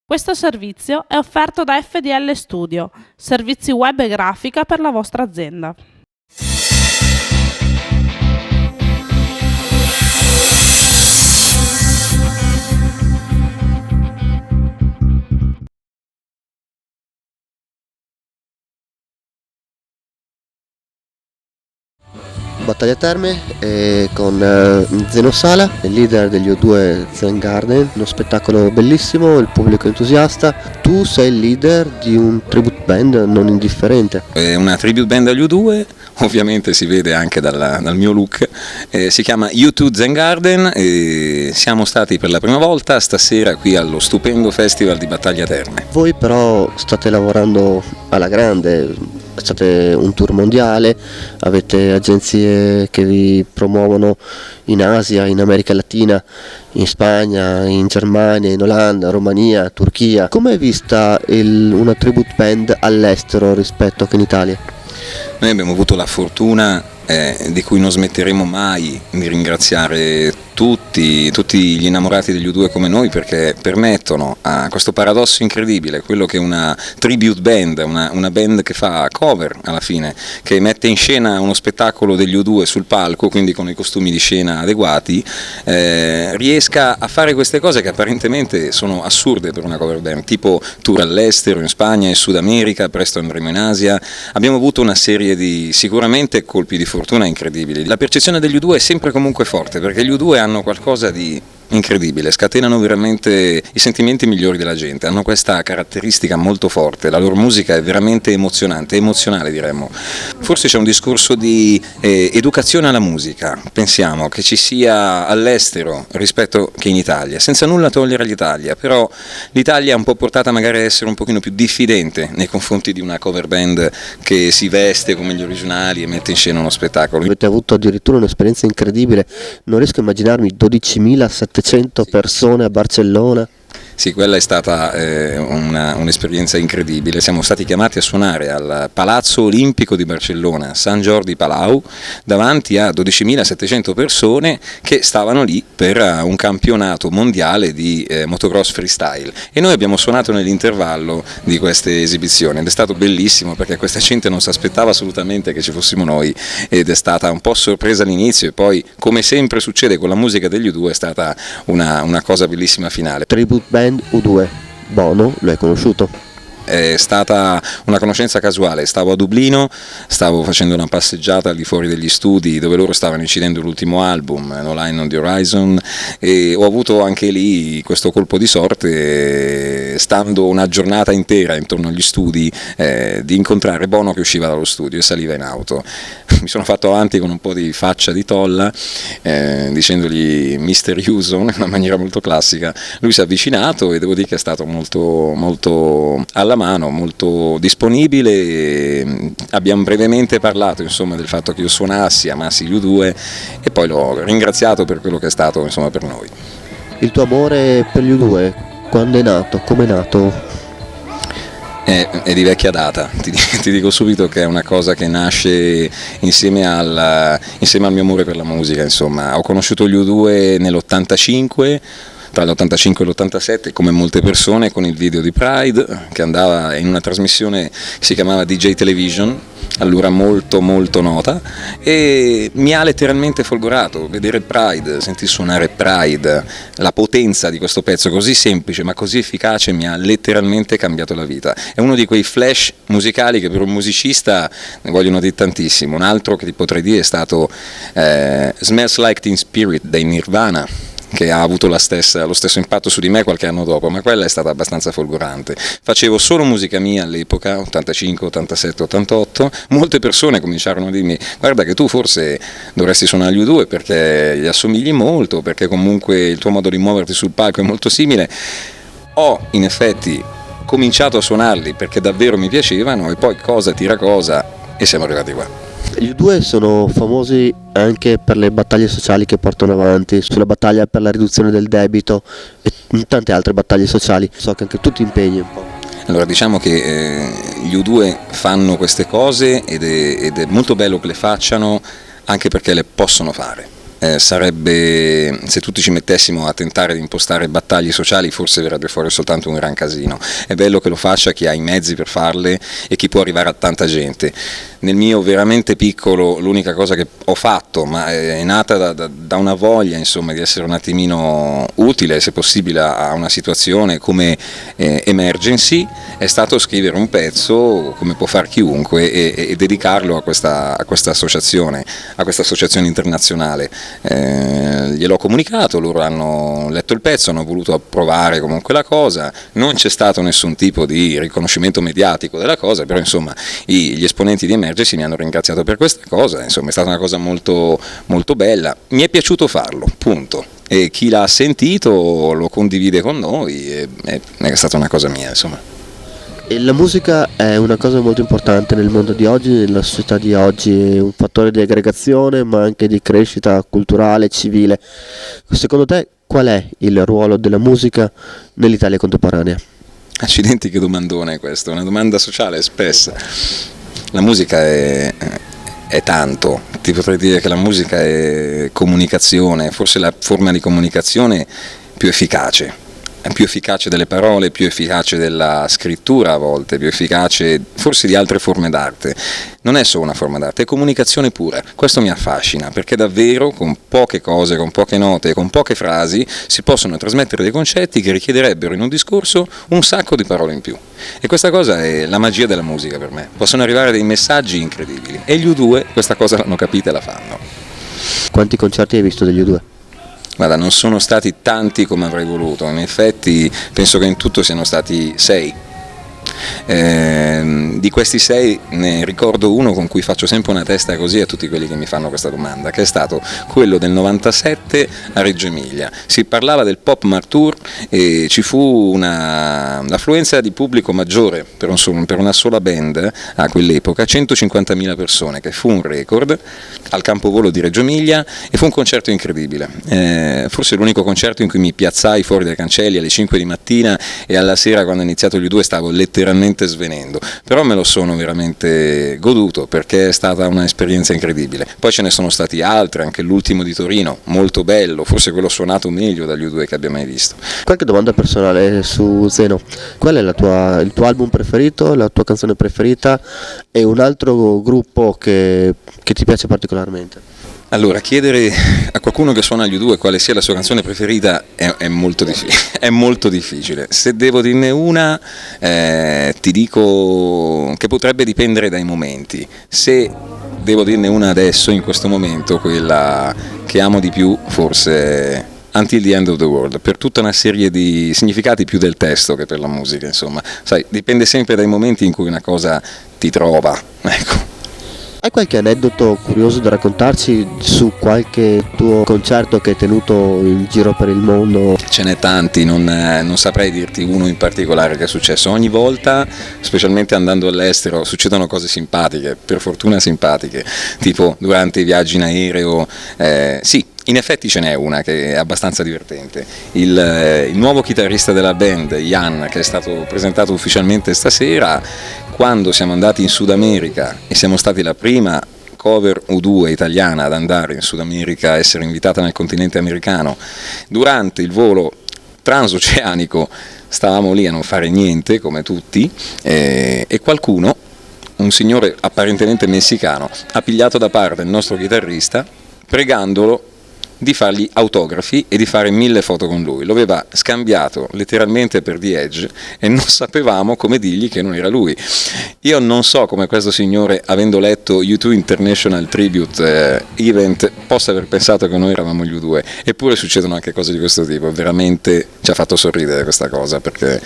Questo servizio è offerto da FDL Studio, servizi web e grafica per la vostra azienda. Battaglia Terme con Zeno Sala, il leader degli O2 Zen Garden, uno spettacolo bellissimo, il pubblico entusiasta. Tu sei il leader di un tribute band non indifferente. È una tribute band agli U2, ovviamente si vede anche dal mio look, si chiama U2 Zen Garden e siamo stati per la prima volta stasera qui allo stupendo festival di Battaglia Terme. Voi però state lavorando alla grande. State un tour mondiale, avete agenzie che vi promuovono in Asia, in America Latina, in Spagna, in Germania, in Olanda, Romania, Turchia. Come è vista una tribute band all'estero rispetto che in Italia? Noi abbiamo avuto la fortuna di cui non smetteremo mai di ringraziare tutti gli innamorati degli U2 come noi, perché permettono a questo paradosso incredibile, quello che una tribute band, una band che fa cover alla fine, che mette in scena uno spettacolo degli U2 sul palco, quindi con i costumi di scena adeguati, riesca a fare queste cose che apparentemente sono assurde per una cover band, tipo tour all'estero, in Spagna, in Sud America, presto andremo in Asia. Abbiamo avuto una serie di sicuramente colpi di fortuna incredibili. La percezione degli U2 è sempre comunque forte, perché gli U2 hanno qualcosa di incredibile, scatenano veramente i sentimenti migliori della gente, hanno questa caratteristica molto forte, la loro musica è veramente emozionante, emozionale diremmo. Forse c'è un discorso di educazione alla musica, pensiamo che ci sia all'estero rispetto che in Italia, senza nulla togliere all'Italia, però l'Italia è un po' portata magari a essere un pochino più diffidente nei confronti di una cover band che si veste come gli originali e mette in scena uno spettacolo. Avete avuto addirittura un'esperienza incredibile, non riesco a immaginarmi 12.700 persone a Barcellona. Sì, quella è stata un'esperienza incredibile. Siamo stati chiamati a suonare al Palazzo Olimpico di Barcellona, San Jordi Palau, davanti a 12.700 persone che stavano lì per un campionato mondiale di motocross freestyle, e noi abbiamo suonato nell'intervallo di queste esibizioni ed è stato bellissimo, perché questa gente non si aspettava assolutamente che ci fossimo noi ed è stata un po' sorpresa all'inizio, e poi, come sempre succede con la musica degli U2, è stata una cosa bellissima finale. Tribute band U2, Bono, lo hai conosciuto? È stata una conoscenza casuale, stavo a Dublino, stavo facendo una passeggiata al di fuori degli studi dove loro stavano incidendo l'ultimo album, No Line on the Horizon, e ho avuto anche lì questo colpo di sorte, stando una giornata intera intorno agli studi, di incontrare Bono che usciva dallo studio e saliva in auto. Mi sono fatto avanti con un po' di faccia di tolla, dicendogli misterioso in una maniera molto classica. Lui si è avvicinato e devo dire che è stato molto, molto alla mano, molto disponibile, e abbiamo brevemente parlato, insomma, del fatto che io suonassi, amassi gli U2, e poi l'ho ringraziato per quello che è stato, insomma, per noi. Il tuo amore per gli U2, quando è nato? Come è nato? È di vecchia data, ti dico subito che è una cosa che nasce insieme al mio amore per la musica, insomma. Ho conosciuto gli U2 nell'85, tra l'85 e l'87, come molte persone, con il video di Pride, che andava in una trasmissione che si chiamava DJ Television, allora molto molto nota, e mi ha letteralmente folgorato vedere Pride, sentir suonare Pride, la potenza di questo pezzo così semplice ma così efficace mi ha letteralmente cambiato la vita. È uno di quei flash musicali che per un musicista ne vogliono dire tantissimo. Un altro che ti potrei dire è stato Smells Like Teen Spirit dei Nirvana, che ha avuto lo stesso impatto su di me qualche anno dopo, ma quella è stata abbastanza folgorante. Facevo solo musica mia all'epoca, 85, 87, 88, molte persone cominciarono a dirmi: guarda che tu forse dovresti suonare gli U2 perché gli assomigli molto, perché comunque il tuo modo di muoverti sul palco è molto simile. Ho in effetti cominciato a suonarli perché davvero mi piacevano, e poi cosa tira cosa e siamo arrivati qua. Gli U2 sono famosi anche per le battaglie sociali che portano avanti, sulla battaglia per la riduzione del debito e tante altre battaglie sociali. So che anche tu ti impegni un po'. Allora, diciamo che gli U2 fanno queste cose ed è molto bello che le facciano, anche perché le possono fare. sarebbe, se tutti ci mettessimo a tentare di impostare battaglie sociali, forse verrebbe fuori soltanto un gran casino. È bello che lo faccia chi ha i mezzi per farle e chi può arrivare a tanta gente. Nel mio veramente piccolo l'unica cosa che ho fatto, ma è nata da una voglia, insomma, di essere un attimino utile, se possibile, a una situazione come emergency, è stato scrivere un pezzo, come può far chiunque, e dedicarlo a questa associazione internazionale. Gliel'ho comunicato, loro hanno letto il pezzo, hanno voluto approvare comunque la cosa, non c'è stato nessun tipo di riconoscimento mediatico della cosa, però insomma gli esponenti di Emergency mi hanno ringraziato per questa cosa, insomma è stata una cosa molto, molto bella, mi è piaciuto farlo, punto. E chi l'ha sentito lo condivide con noi, è stata una cosa mia, insomma. E la musica è una cosa molto importante nel mondo di oggi, nella società di oggi, è un fattore di aggregazione ma anche di crescita culturale, civile. Secondo te qual è il ruolo della musica nell'Italia contemporanea? Accidenti, che domandone questo, una domanda sociale spessa. La musica è tanto, ti potrei dire che la musica è comunicazione, forse la forma di comunicazione più efficace. È più efficace delle parole, più efficace della scrittura a volte, più efficace forse di altre forme d'arte. Non è solo una forma d'arte, è comunicazione pura. Questo mi affascina, perché davvero con poche cose, con poche note, con poche frasi si possono trasmettere dei concetti che richiederebbero in un discorso un sacco di parole in più. E questa cosa è la magia della musica per me. Possono arrivare dei messaggi incredibili e gli U2 questa cosa l'hanno capita e la fanno. Quanti concerti hai visto degli U2? Guarda, non sono stati tanti come avrei voluto, in effetti penso che in tutto siano stati 6. Di questi 6 ne ricordo uno con cui faccio sempre una testa così a tutti quelli che mi fanno questa domanda, che è stato quello del 97 a Reggio Emilia. Si parlava del Pop Mart Tour e ci fu un'affluenza di pubblico maggiore per una sola band a quell'epoca, 150.000 persone, che fu un record al campovolo di Reggio Emilia e fu un concerto incredibile. Forse l'unico concerto in cui mi piazzai fuori dai cancelli alle 5 di mattina e alla sera, quando è iniziato gli U2, stavo letteralmente svenendo, però me lo sono veramente goduto perché è stata un'esperienza incredibile. Poi ce ne sono stati altri, anche l'ultimo di Torino, molto bello, forse quello suonato meglio dagli U2 che abbia mai visto. Qualche domanda personale su Zeno: qual è il tuo album preferito, la tua canzone preferita e un altro gruppo che ti piace particolarmente? Allora, chiedere a qualcuno che suona gli U2 quale sia la sua canzone preferita è molto è molto difficile. Se devo dirne una, ti dico che potrebbe dipendere dai momenti. Se devo dirne una adesso, in questo momento, quella che amo di più forse Until the End of the World, per tutta una serie di significati più del testo che per la musica, insomma. Sai, dipende sempre dai momenti in cui una cosa ti trova, ecco. Hai qualche aneddoto curioso da raccontarci su qualche tuo concerto che hai tenuto in giro per il mondo? Ce n'è tanti, non saprei dirti uno in particolare che è successo. Ogni volta, specialmente andando all'estero, succedono cose simpatiche, per fortuna simpatiche, tipo durante i viaggi in aereo. Sì, in effetti ce n'è una che è abbastanza divertente. Il nuovo chitarrista della band, Jan, che è stato presentato ufficialmente stasera, quando siamo andati in Sud America e siamo stati la prima cover U2 italiana ad andare in Sud America, a essere invitata nel continente americano, durante il volo transoceanico stavamo lì a non fare niente come tutti e qualcuno, un signore apparentemente messicano, ha pigliato da parte il nostro chitarrista pregandolo di fargli autografi e di fare 1000 foto con lui. Lo aveva scambiato letteralmente per The Edge e non sapevamo come dirgli che non era lui. Io non so come questo signore, avendo letto U2 International Tribute Event, possa aver pensato che noi eravamo gli U2, eppure succedono anche cose di questo tipo. Veramente ci ha fatto sorridere questa cosa, perché...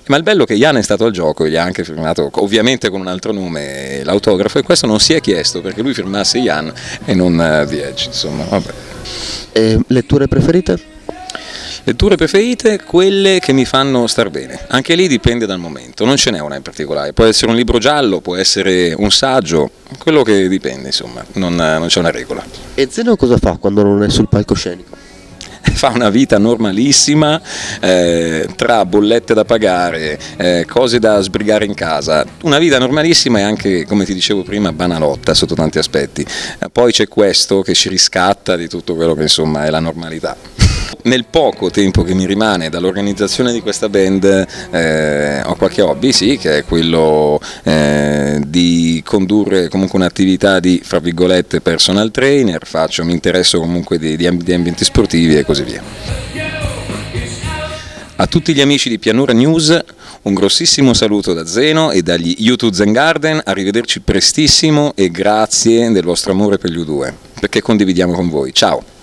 ma il bello è che Jan è stato al gioco, gli ha anche firmato, ovviamente con un altro nome, l'autografo, e questo non si è chiesto perché lui firmasse Jan e non The Edge, insomma, vabbè. Letture preferite? Letture preferite, quelle che mi fanno star bene. Anche lì dipende dal momento, non ce n'è una in particolare. Può essere un libro giallo, può essere un saggio, quello che dipende, insomma, non c'è una regola. E Zeno cosa fa quando non è sul palcoscenico? fa una vita normalissima, tra bollette da pagare, cose da sbrigare in casa, una vita normalissima e anche, come ti dicevo prima, banalotta sotto tanti aspetti. Poi c'è questo che ci riscatta di tutto quello che insomma è la normalità. Nel poco tempo che mi rimane dall'organizzazione di questa band ho qualche hobby, sì, che è quello di condurre comunque un'attività di, fra virgolette, personal trainer, mi interesso comunque di ambienti sportivi e così via. A tutti gli amici di Pianura News un grossissimo saluto da Zeno e dagli U2 Zen Garden, arrivederci prestissimo e grazie del vostro amore per gli U2, perché condividiamo con voi. Ciao!